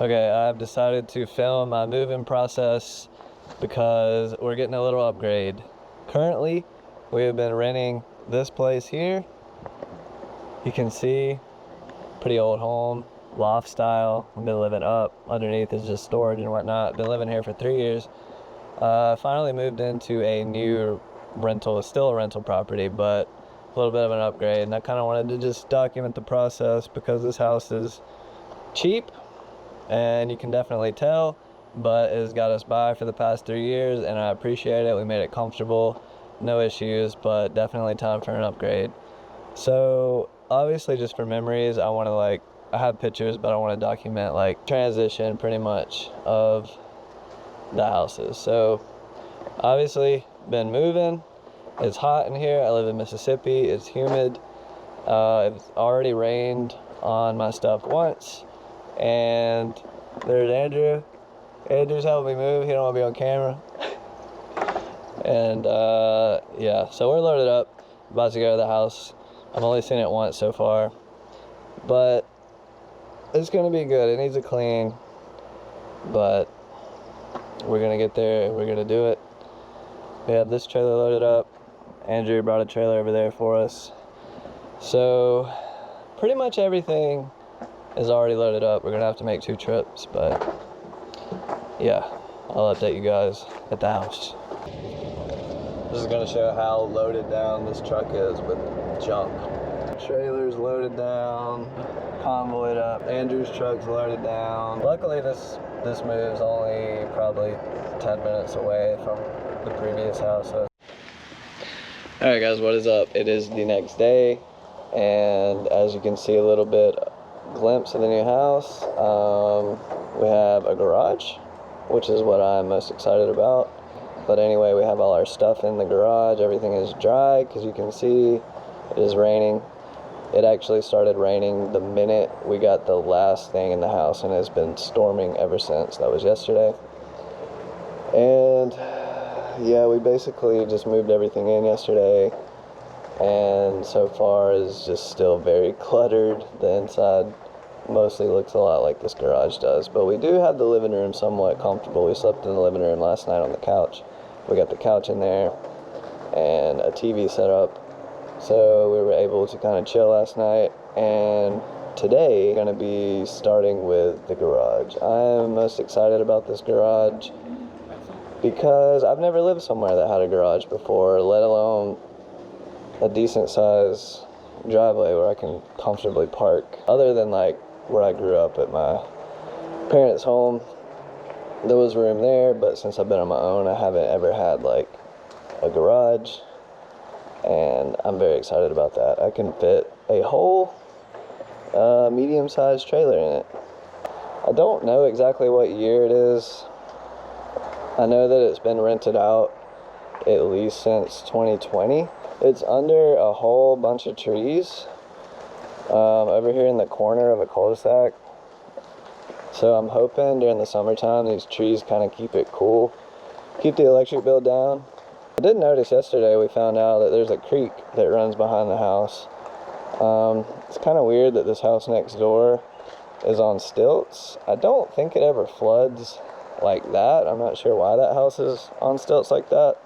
Okay, I've decided to film my move-in process because we're getting a little upgrade. Currently, we have been renting this place here. You can see, pretty old home, loft style. We've been living up. Underneath is just storage and whatnot. Been living here for 3 years. Finally moved into a new rental. It's still a rental property, but a little bit of an upgrade. And I kind of wanted to just document the process because this house is cheap, and you can definitely tell, but it has got us by for the past 3 years, and I appreciate it. We made it comfortable, no issues, but definitely time for an upgrade. So obviously, just for memories, I want to I have pictures, but I want to document transition pretty much of the houses. So obviously, been moving. It's hot in here. I live in Mississippi. It's humid. It's already rained on my stuff once. And there's Andrew. Andrew's helping me move. He don't want to be on camera. And yeah, so we're loaded up, about to go to the house. I've only seen it once so far, but it's gonna be good. It needs a clean, but we're gonna get there and we're gonna do it. We have this trailer loaded up. Andrew brought a trailer over there for us. So pretty much everything is already loaded up. We're gonna have to make 2 trips, but yeah, I'll update you guys at the house. This is gonna show how loaded down this truck is with junk. Trailer's loaded down, convoyed up. Andrew's truck's loaded down. Luckily this move's only probably 10 minutes away from the previous house. So. Alright guys, what is up? It is the next day, and as you can see a little bit glimpse of the new house. We have a garage, which is what I'm most excited about. But anyway, we have all our stuff in the garage. Everything is dry because you can see it is raining. It actually started raining the minute we got the last thing in the house, and it's been storming ever since. That was yesterday. And yeah, we basically just moved everything in yesterday, and so far is just still very cluttered. The inside mostly looks a lot like this garage does, but we do have the living room somewhat comfortable. We slept in the living room last night on the couch. We got the couch in there and a TV set up, so we were able to kind of chill last night. And today we're going to be starting with the garage. I'm most excited about this garage because I've never lived somewhere that had a garage before, let alone a decent size driveway where I can comfortably park. Other than where I grew up at my parents' home, there was room there, but since I've been on my own, I haven't ever had a garage, and I'm very excited about that. I can fit a whole medium-sized trailer in it. I don't know exactly what year it is. I know that it's been rented out at least since 2020. It's under a whole bunch of trees over here in the corner of a cul-de-sac. So I'm hoping during the summertime these trees kind of keep it cool, keep the electric bill down. I did notice yesterday we found out that there's a creek that runs behind the house. It's kind of weird that this house next door is on stilts. I don't think it ever floods like that. I'm not sure why that house is on stilts like that.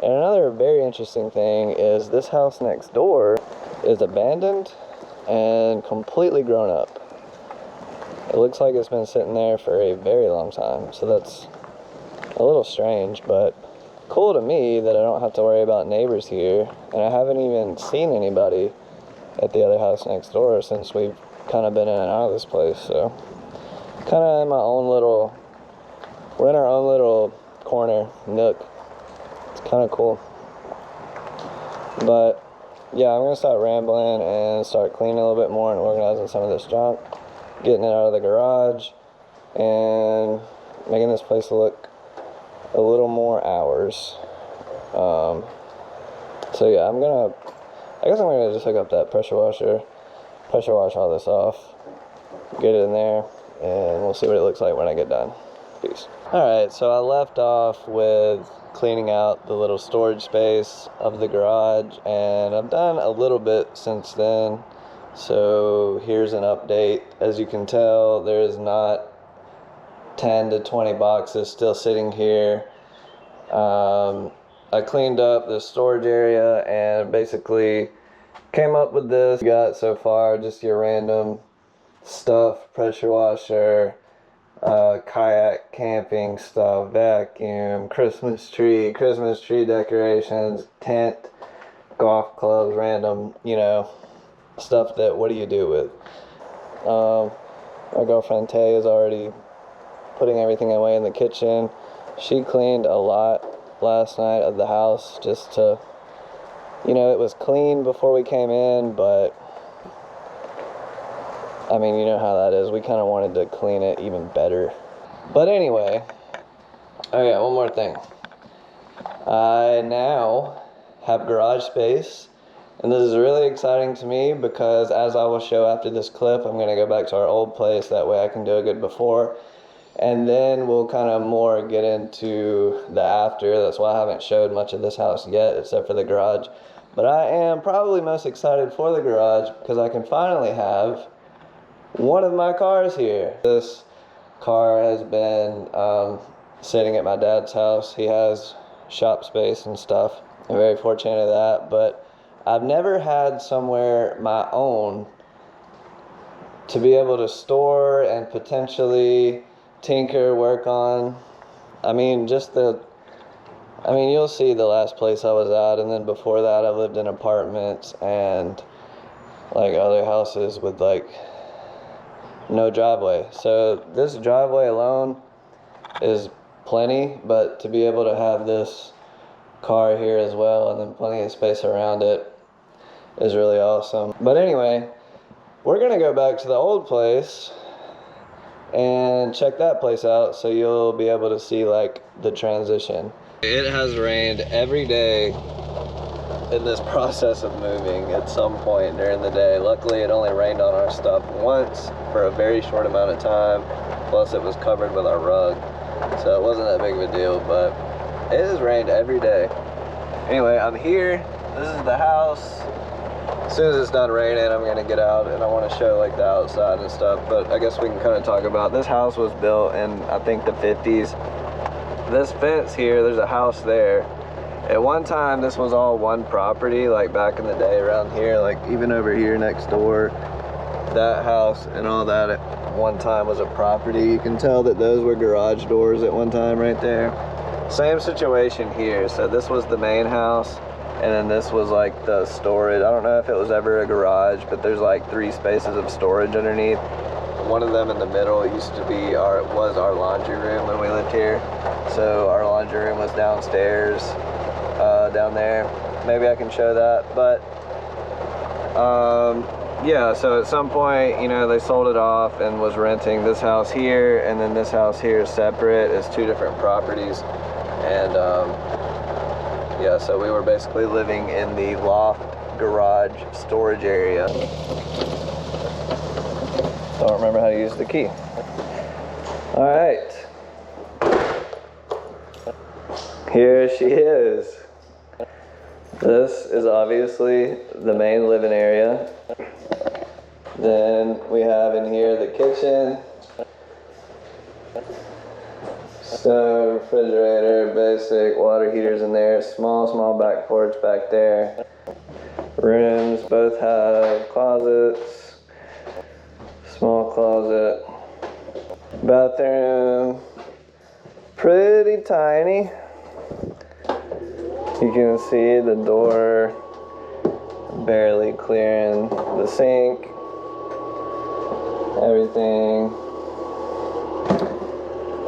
And another very interesting thing is this house next door is abandoned and completely grown up. It looks like it's been sitting there for a very long time, so that's a little strange, but cool to me that I don't have to worry about neighbors here, and I haven't even seen anybody at the other house next door since we've kind of been in and out of this place. So kind of in my own little, we're in our own little corner, nook. It's kind of cool. But yeah, I'm gonna start rambling and start cleaning a little bit more and organizing some of this junk, getting it out of the garage, and making this place look a little more ours. So yeah, I guess I'm gonna just hook up that pressure wash all this off, get it in there, and we'll see what it looks like when I get done. Peace. Alright, so I left off with cleaning out the little storage space of the garage, and I've done a little bit since then. So here's an update. As you can tell, there is not 10 to 20 boxes still sitting here. I cleaned up the storage area and basically came up with this. Got so far just your random stuff, pressure washer, kayak camping stuff, vacuum, Christmas tree decorations, tent, golf clubs, random, you know, stuff that what do you do with. My girlfriend Tay is already putting everything away in the kitchen. She cleaned a lot last night of the house just to, you know, it was clean before we came in, but I mean, you know how that is. We kind of wanted to clean it even better. But anyway, oh yeah, one more thing. I now have garage space, and this is really exciting to me because, as I will show after this clip, I'm going to go back to our old place. That way I can do a good before, and then we'll kind of more get into the after. That's why I haven't showed much of this house yet, except for the garage. But I am probably most excited for the garage because I can finally have one of my cars here. This car has been sitting at my dad's house. He has shop space and stuff. I'm very fortunate of that, but I've never had somewhere my own to be able to store and potentially tinker, work on. I mean, you'll see the last place I was at, and then before that I lived in apartments and like other houses with like no driveway. So this driveway alone is plenty, but to be able to have this car here as well and then plenty of space around it is really awesome. But anyway, we're gonna go back to the old place and check that place out so you'll be able to see like the transition. It has rained every day in this process of moving at some point during the day. Luckily it only rained on our stuff once for a very short amount of time, plus it was covered with our rug, so it wasn't that big of a deal, but it has rained every day. Anyway, I'm here. This is the house. As soon as it's done raining, I'm gonna get out and I want to show like the outside and stuff, but I guess we can kind of talk about this house. Was built in I think the 50s. This fence here, there's a house there. At one time this was all one property, like back in the day around here, like even over here next door, that house and all that at one time was a property. You can tell that those were garage doors at one time right there. Same situation here. So this was the main house, and then this was like the storage. I don't know if it was ever a garage, but there's like 3 spaces of storage underneath. One of them in the middle used to be was our laundry room when we lived here. So our laundry room was downstairs, down there. Maybe I can show that, but yeah, so at some point, you know, they sold it off and was renting this house here, and then this house here is separate. It's 2 different properties, and yeah, so we were basically living in the loft garage storage area. Don't remember how to use the key. All right, here she is. This is obviously the main living area. Then we have in here the kitchen, stove, refrigerator, basic water heaters in there, small back porch back there. Rooms both have closets, small closet. Bathroom, pretty tiny. You can see the door barely clearing the sink, everything.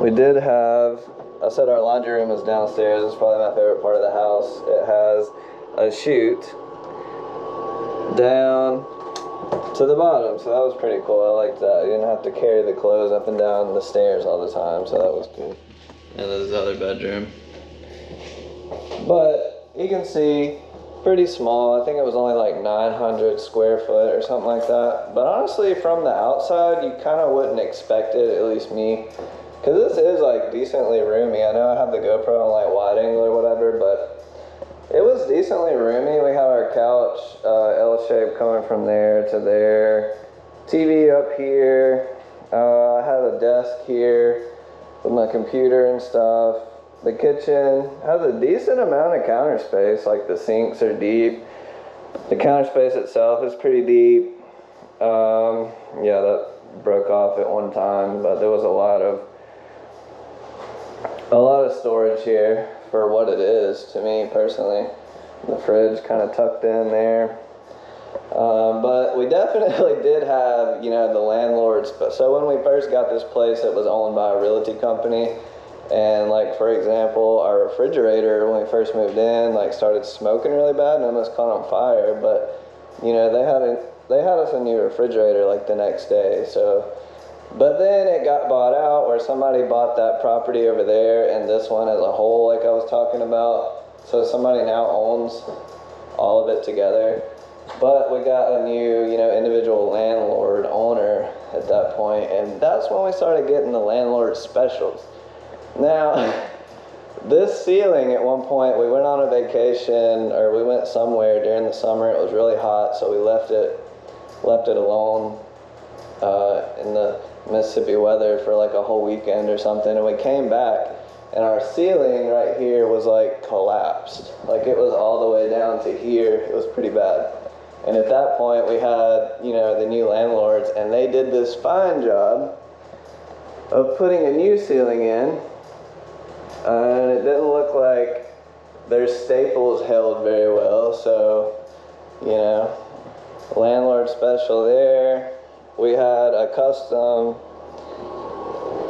We did have, I said our laundry room is downstairs. It's probably my favorite part of the house. It has a chute down to the bottom, so that was pretty cool. I liked that. You didn't have to carry the clothes up and down the stairs all the time, so that was cool. And there's the other bedroom. But you can see, pretty small. I think it was only like 900 square foot or something like that. But honestly, from the outside, you kind of wouldn't expect it, at least me. Because this is like decently roomy. I know I have the GoPro on like wide angle or whatever, but it was decently roomy. We have our couch, L-shaped, coming from there to there. TV up here. I have a desk here. with my computer and stuff. The kitchen has a decent amount of counter space, like the sinks are deep. The counter space itself is pretty deep. Yeah, that broke off at one time, but there was a lot of storage here for what it is to me personally. The fridge kind of tucked in there. But we definitely did have, you know, the landlords. So when we first got this place, it was owned by a realty company. And like, for example, our refrigerator, when we first moved in, like started smoking really bad and almost caught on fire. But, you know, they had us a new refrigerator like the next day. So, but then it got bought out, where somebody bought that property over there and this one as a whole, like I was talking about. So somebody now owns all of it together. But we got a new, you know, individual landlord owner at that point, and that's when we started getting the landlord specials. Now, this ceiling, at one point, we went on a vacation, or we went somewhere during the summer. It was really hot, so we left it alone in the Mississippi weather for like a whole weekend or something, and we came back, and our ceiling right here was like collapsed. Like it was all the way down to here. It was pretty bad. And at that point, we had, you know, the new landlords, and they did this fine job of putting a new ceiling in, and it didn't look like their staples held very well. So, you know, landlord special there. We had a custom,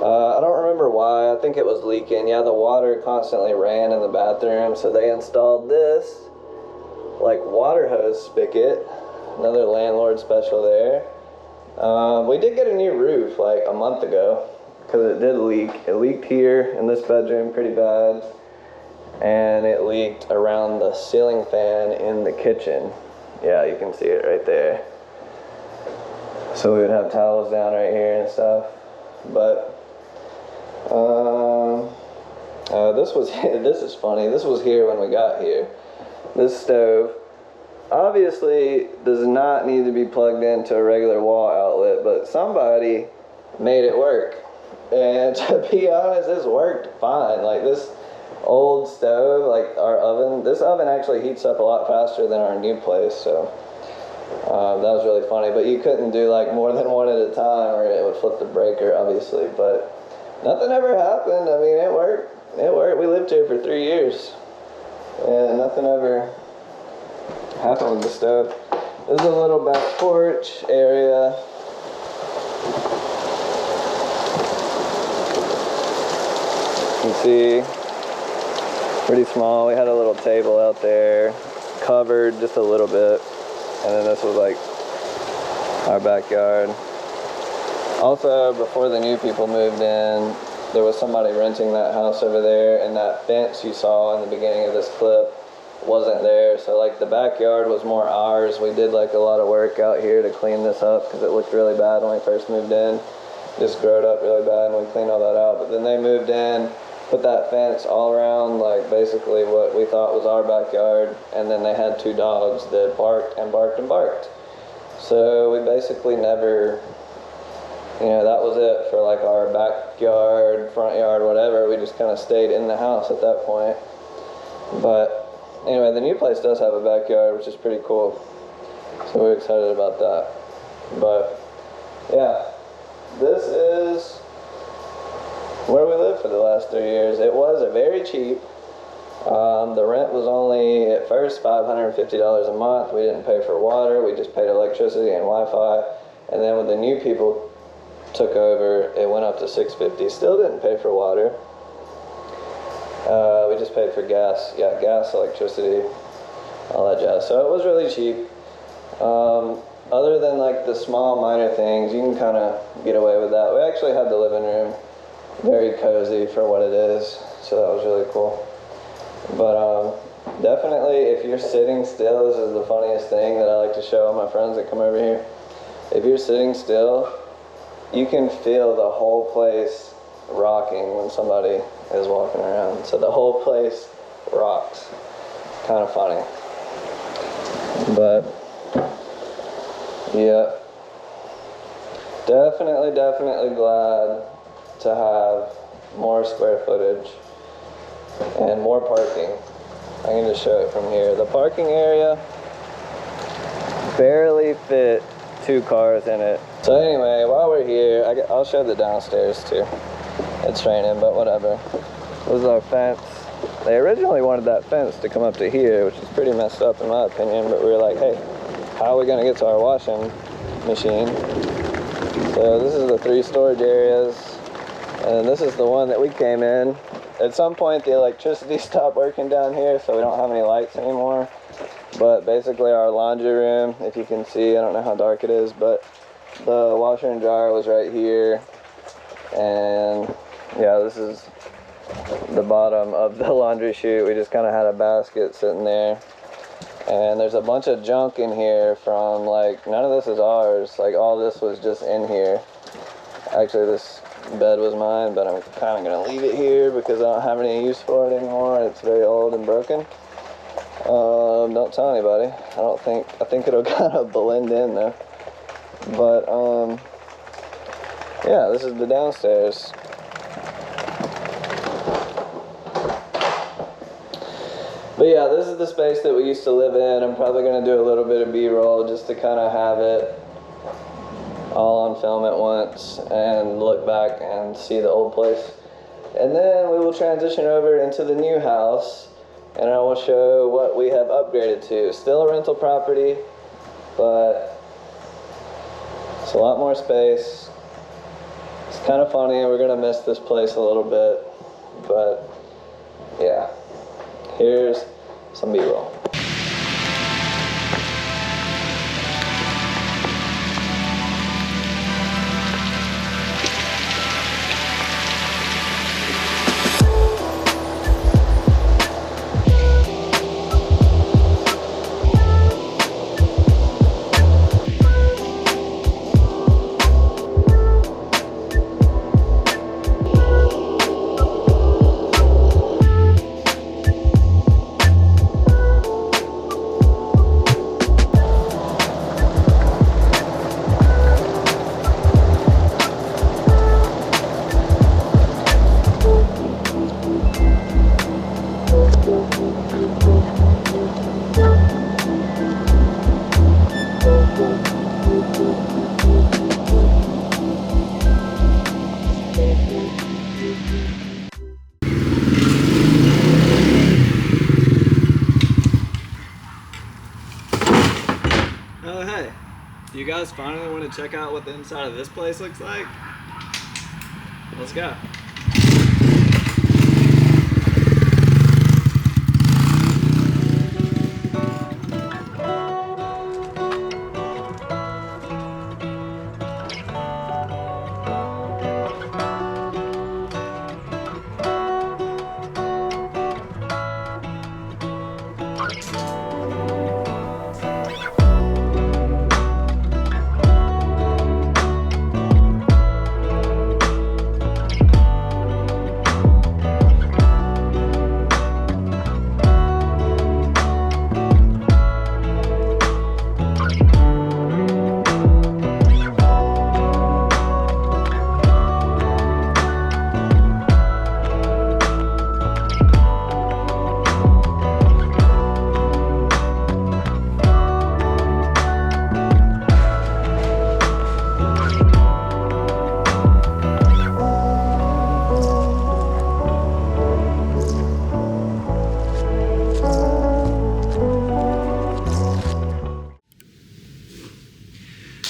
I don't remember why, I think it was leaking. Yeah, the water constantly ran in the bathroom, so they installed this like water hose spigot. Another landlord special there. We did get a new roof like a month ago, because it did leak. It leaked here in this bedroom pretty bad, and it leaked around the ceiling fan in the kitchen. Yeah, you can see it right there. So we would have towels down right here and stuff. But this is funny. This was here when we got here. This stove obviously does not need to be plugged into a regular wall outlet, but somebody made it work. And to be honest, this worked fine. Like this old stove, like our oven, this oven actually heats up a lot faster than our new place, so that was really funny. But you couldn't do like more than one at a time, or it would flip the breaker, obviously. But nothing ever happened. I mean, it worked. It worked. We lived here for 3 years, and nothing ever happened with the stove. This is a little back porch area. You can see, pretty small. We had a little table out there, covered just a little bit, and then this was like our backyard. Also, before the new people moved in, there was somebody renting that house over there, and that fence you saw in the beginning of this clip wasn't there. So like the backyard was more ours. We did like a lot of work out here to clean this up, because it looked really bad when we first moved in. Just growed up really bad, and we cleaned all that out. But then they moved in, put that fence all around, like basically what we thought was our backyard, and then they had 2 dogs that barked and barked and barked. So we basically never, you know, that was it for like our backyard, front yard, whatever. We just kind of stayed in the house at that point. But anyway, the new place does have a backyard, which is pretty cool. So we're excited about that. But yeah, this is where we lived for the last 3 years. It was very cheap. The rent was only at first $550 a month. We didn't pay for water. We just paid electricity and Wi-Fi. And then when the new people took over, it went up to $650. Still didn't pay for water. We just paid for gas. Yeah, gas, electricity, all that jazz. So it was really cheap. Other than like the small minor things, you can kind of get away with that. We actually had the living room very cozy for what it is, so that was really cool. But definitely, if you're sitting still, this is the funniest thing that I like to show all my friends that come over here. If you're sitting still, you can feel the whole place rocking when somebody is walking around. So the whole place rocks. Kind of funny. But yeah, definitely glad to have more square footage and more parking. I can just show it from here. The parking area barely fit 2 cars in it. So anyway, while we're here, I'll show the downstairs too. It's raining, but whatever. This is our fence. They originally wanted that fence to come up to here, which is pretty messed up in my opinion, but we were like, hey, how are we gonna get to our washing machine? So this is the 3 storage areas, and this is the one that we came in. At some point the electricity stopped working down here, so we don't have any lights anymore. But basically our laundry room, if you can see, I don't know how dark it is, but the washer and dryer was right here. And yeah, this is the bottom of the laundry chute. We just kind of had a basket sitting there. And there's a bunch of junk in here from none of this is ours. All this was just in here. Actually, this bed was mine, but I'm kind of going to leave it here because I don't have any use for it anymore. It's very old and broken. Don't tell anybody. I think it'll kind of blend in though. But yeah, this is the downstairs. But yeah, this is the space that we used to live in. I'm probably going to do a little bit of B-roll just to kind of have it all on film at once and look back and see the old place. And then we will transition over into the new house, and I will show what we have upgraded to. Still a rental property, but it's a lot more space. It's kind of funny. We're going to miss this place a little bit, but yeah. Here's some B-roll. Oh hey, do you guys finally want to check out what the inside of this place looks like? Let's go.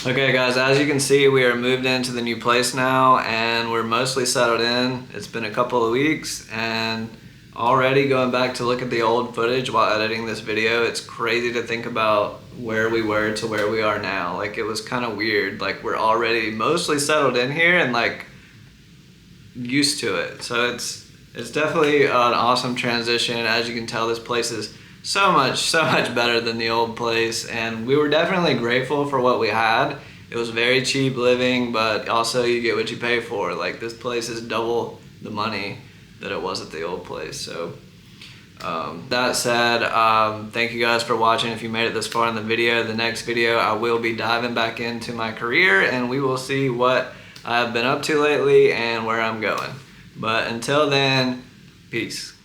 Okay guys, as you can see, we are moved into the new place now and we're mostly settled in. It's been a couple of weeks and already going back to look at the old footage while editing this video, it's crazy to think about where we were to where we are now. It was kind of weird. We're already mostly settled in here and used to it. So it's definitely an awesome transition. As you can tell, this place is so much better than the old place, and we were definitely grateful for what we had. It was very cheap living, but also you get what you pay for. This place is double the money that it was at the old place. So that said, thank you guys for watching. If you made it this far in the video, the next video I will be diving back into my career and we will see what I've been up to lately and where I'm going. But until then, peace.